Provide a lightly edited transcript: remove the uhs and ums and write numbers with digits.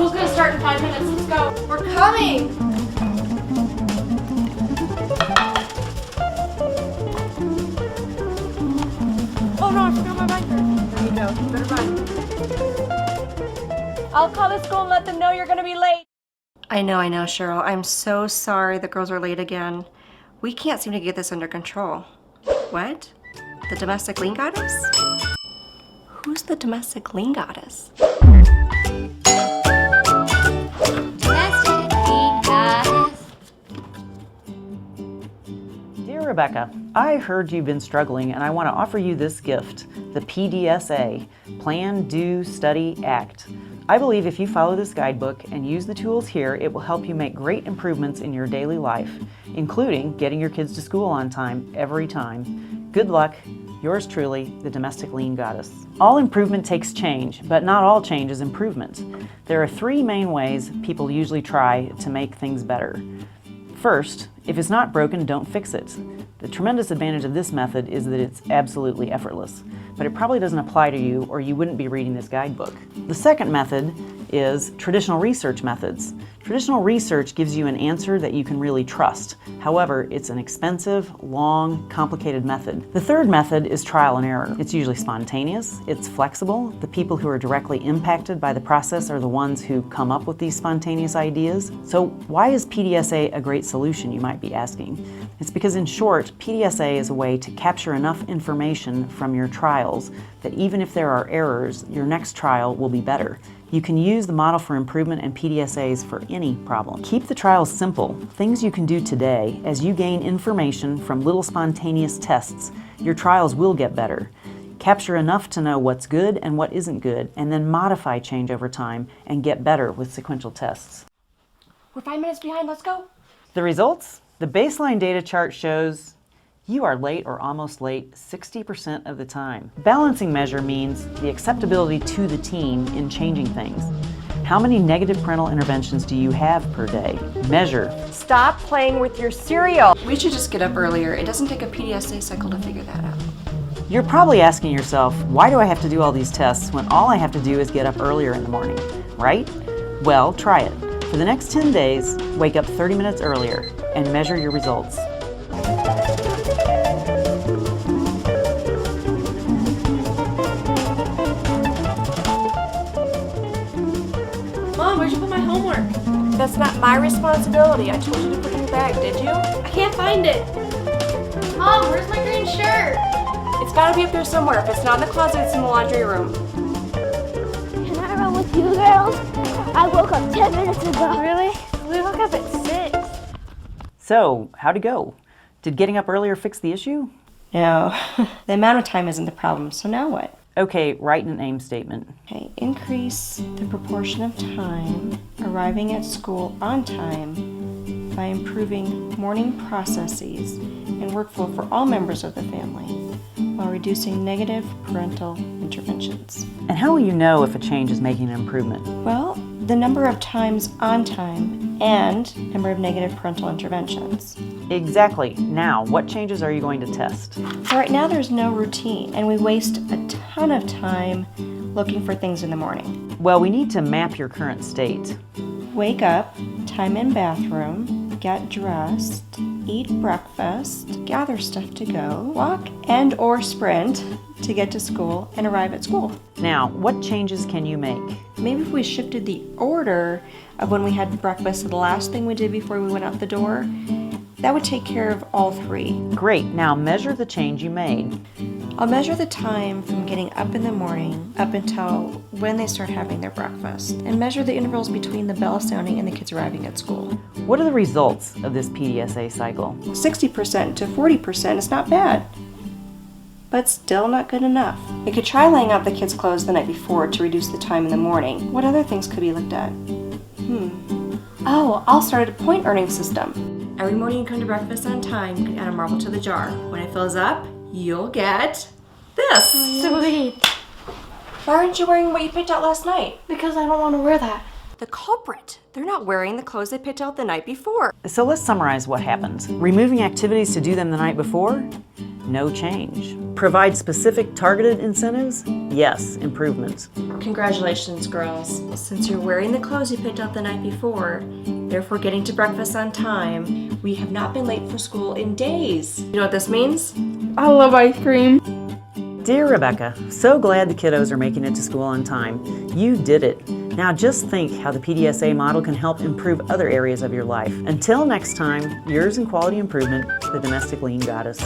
School's gonna start in 5 minutes. Let's go. We're coming. Oh no, I forgot my biker. There you go. You better run. I'll call the school and let them know you're gonna be late. I know, Cheryl. I'm so sorry the girls are late again. We can't seem to get this under control. What? The domestic lien goddess? Who's the domestic lien goddess? Domestic lien goddess. Dear Rebecca, I heard you've been struggling and I want to offer you this gift, the PDSA, Plan, Do, Study, Act. I believe if you follow this guidebook and use the tools here, it will help you make great improvements in your daily life, including getting your kids to school on time every time. Good luck. Yours truly, the Domestic Lien Goddess. All improvement takes change, but not all change is improvement. There are three main ways people usually try to make things better. First, if it's not broken, don't fix it. The tremendous advantage of this method is that it's absolutely effortless, but it probably doesn't apply to you or you wouldn't be reading this guidebook. The second method is traditional research methods. Traditional research gives you an answer that you can really trust. However, it's an expensive, long, complicated method. The third method is trial and error. It's usually spontaneous, it's flexible. The people who are directly impacted by the process are the ones who come up with these spontaneous ideas. So why is PDSA a great solution, you might be asking? It's because in short, PDSA is a way to capture enough information from your trials that even if there are errors, your next trial will be better. You can use the model for improvement and PDSAs for any problem. Keep the trials simple, things you can do today. As you gain information from little spontaneous tests, your trials will get better. Capture enough to know what's good and what isn't good, and then modify change over time and get better with sequential tests. We're 5 minutes behind. Let's go. The results? The baseline data chart shows you are late or almost late 60% of the time. Balancing measure means the acceptability to the team in changing things. How many negative parental interventions do you have per day? Measure. Stop playing with your cereal. We should just get up earlier. It doesn't take a PDSA cycle to figure that out. You're probably asking yourself, why do I have to do all these tests when all I have to do is get up earlier in the morning, right? Well, try it. For the next 10 days, wake up 30 minutes earlier and measure your results. Mom, where'd you put my homework? That's not my responsibility. I told you to put it in your bag, did you? I can't find it. Mom, where's my green shirt? It's gotta be up there somewhere. If it's not in the closet, it's in the laundry room. Can I run with you girls? I woke up 10 minutes ago. Really? We woke up at 6. So, how'd it go? Did getting up earlier fix the issue? No, the amount of time isn't the problem, so now what? Okay, write an aim statement. Okay, increase the proportion of time arriving at school on time by improving morning processes and workflow for all members of the family while reducing negative parental interventions. And how will you know if a change is making an improvement? Well, the number of times on time and number of negative parental interventions. Exactly. Now, what changes are you going to test? So right now there's no routine and we waste a ton of time looking for things in the morning. Well, we need to map your current state. Wake up, time in bathroom, get dressed, eat breakfast, gather stuff to go, walk and or sprint to get to school and arrive at school. Now, what changes can you make? Maybe if we shifted the order of when we had breakfast to the last thing we did before we went out the door, that would take care of all three. Great. Now measure the change you made. I'll measure the time from getting up in the morning up until when they start having their breakfast, and measure the intervals between the bell sounding and the kids arriving at school. What are the results of this PDSA cycle? 60% to 40% is not bad, but still not good enough. We could try laying out the kids' clothes the night before to reduce the time in the morning. What other things could be looked at? Oh, I'll start a point earning system. Every morning you come to breakfast on time, you can add a marble to the jar. When it fills up, you'll get this. Sweet. Why aren't you wearing what you picked out last night? Because I don't want to wear that. The culprit. They're not wearing the clothes they picked out the night before. So let's summarize what happened. Removing activities to do them the night before No change. Provide specific targeted incentives? Yes, improvements. Congratulations, girls. Since you're wearing the clothes you picked out the night before, therefore getting to breakfast on time, we have not been late for school in days. You know what this means? I love ice cream. Dear Rebecca, so glad the kiddos are making it to school on time. You did it. Now just think how the PDSA model can help improve other areas of your life. Until next time, yours in quality improvement, the Domestic Lean Goddess.